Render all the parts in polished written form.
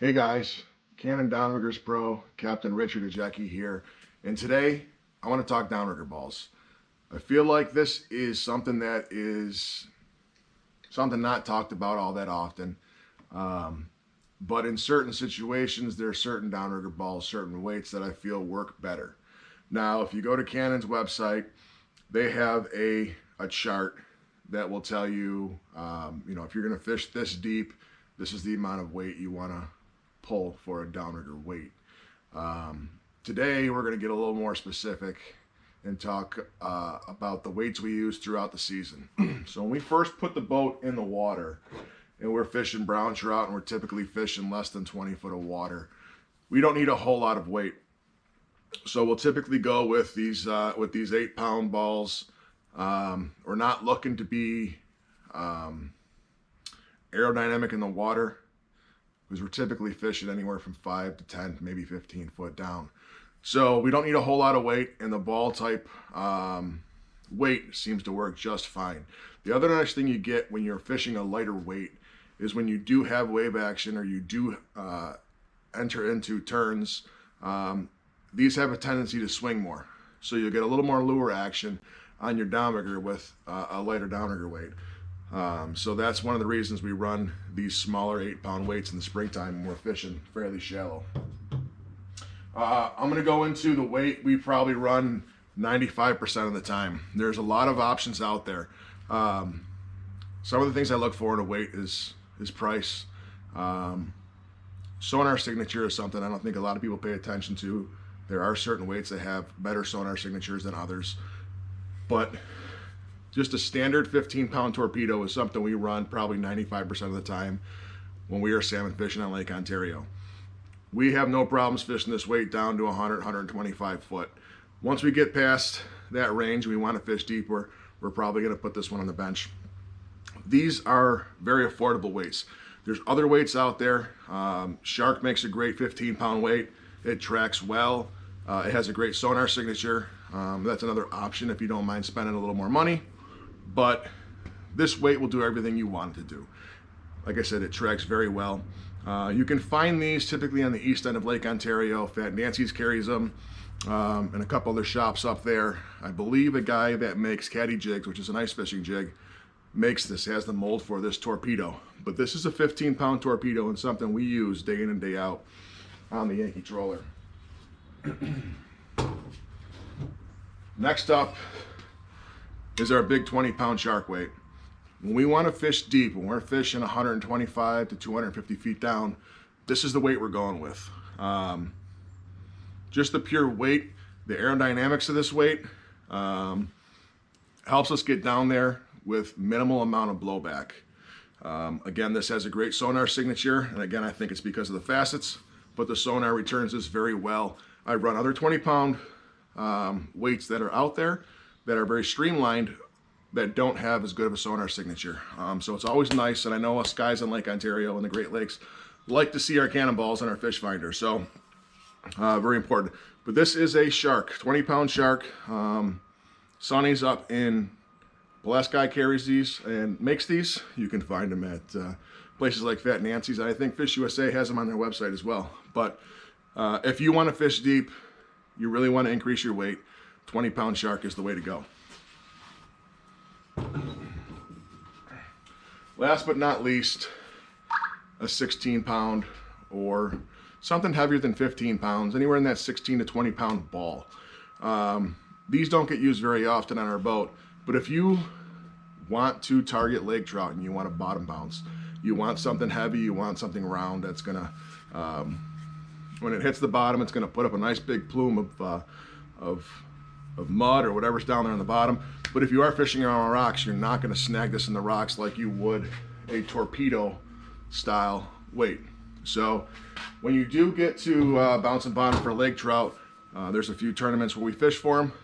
Hey guys, Cannon Downriggers Pro, Captain Richard Ajecki here, and today I want to talk downrigger balls. I feel like this is something not talked about all that often, but in certain situations there are certain downrigger balls, certain weights that I feel work better. Now if you go to Cannon's website, they have a chart that will tell you, if you're going to fish this deep, this is the amount of weight you want to pull for a downrigger weight. Today we're going to get a little more specific and talk about the weights we use throughout the season. So when we first put the boat in the water and we're fishing brown trout and we're typically fishing less than 20 foot of water, we don't need a whole lot of weight. So we'll typically go with these 8-pound balls. We're not looking to be aerodynamic in the water, because we're typically fishing anywhere from 5 to 10, maybe 15 foot down. So we don't need a whole lot of weight, and the ball type weight seems to work just fine. The other nice thing you get when you're fishing a lighter weight is when you do have wave action or you do enter into turns, these have a tendency to swing more. So you'll get a little more lure action on your downrigger with a lighter downrigger weight. So that's one of the reasons we run these smaller 8-pound weights in the springtime when we're fishing fairly shallow. I'm going to go into the weight we probably run 95% of the time. There's a lot of options out there. Some of the things I look for in a weight is price. Sonar signature is something I don't think a lot of people pay attention to. There are certain weights that have better sonar signatures than others, but just a standard 15-pound torpedo is something we run probably 95% of the time when we are salmon fishing on Lake Ontario. We have no problems fishing this weight down to 100, 125 foot. Once we get past that range, we want to fish deeper, we're probably going to put this one on the bench. These are very affordable weights. There's other weights out there. Shark makes a great 15-pound weight. It tracks well. It has a great sonar signature. That's another option if you don't mind spending a little more money. But this weight will do everything you want it to do. Like I said, it tracks very well. You can find these typically on the east end of Lake Ontario. Fat Nancy's carries them, and a couple other shops up there. I believe a guy that makes caddy jigs, which is an ice fishing jig, makes this, has the mold for this torpedo. But this is a 15-pound torpedo and something we use day in and day out on the Yankee Troller. Next up is our big 20-pound shark weight. When we want to fish deep, when we're fishing 125 to 250 feet down, this is the weight we're going with. Just the pure weight, the aerodynamics of this weight helps us get down there with minimal amount of blowback. Again, this has a great sonar signature, and again, I think it's because of the facets, but the sonar returns this very well. I run other 20-pound weights that are out there that are very streamlined, that don't have as good of a sonar signature. So it's always nice, and I know us guys in Lake Ontario and the Great Lakes like to see our cannonballs on our fish finder, so very important. But this is a shark, 20-pound shark. Sonny's up in Pulaski carries these and makes these. You can find them at places like Fat Nancy's. I think FishUSA has them on their website as well. But if you want to fish deep, you really want to increase your weight, 20-pound shark is the way to go. Last but not least, a 16-pound or something heavier than 15 pounds, anywhere in that 16 to 20-pound ball. These don't get used very often on our boat, but if you want to target lake trout and you want to bottom bounce, you want something heavy, you want something round that's gonna, when it hits the bottom, it's gonna put up a nice big plume of mud or whatever's down there on the bottom. But if you are fishing around rocks, you're not going to snag this in the rocks like you would a torpedo style weight. So when you do get to bouncing bottom for lake trout, there's a few tournaments where we fish for them.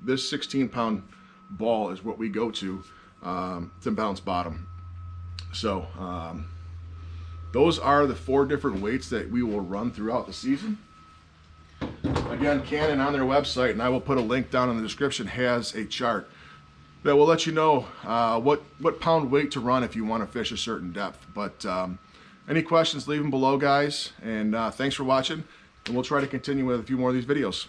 This 16-pound ball is what we go to bounce bottom. So those are the 4 different weights that we will run throughout the season. Again, Cannon on their website, and I will put a link down in the description, has a chart that will let you know what pound weight to run if you want to fish a certain depth. But Any questions, leave them below, guys. And thanks for watching. And we'll try to continue with a few more of these videos.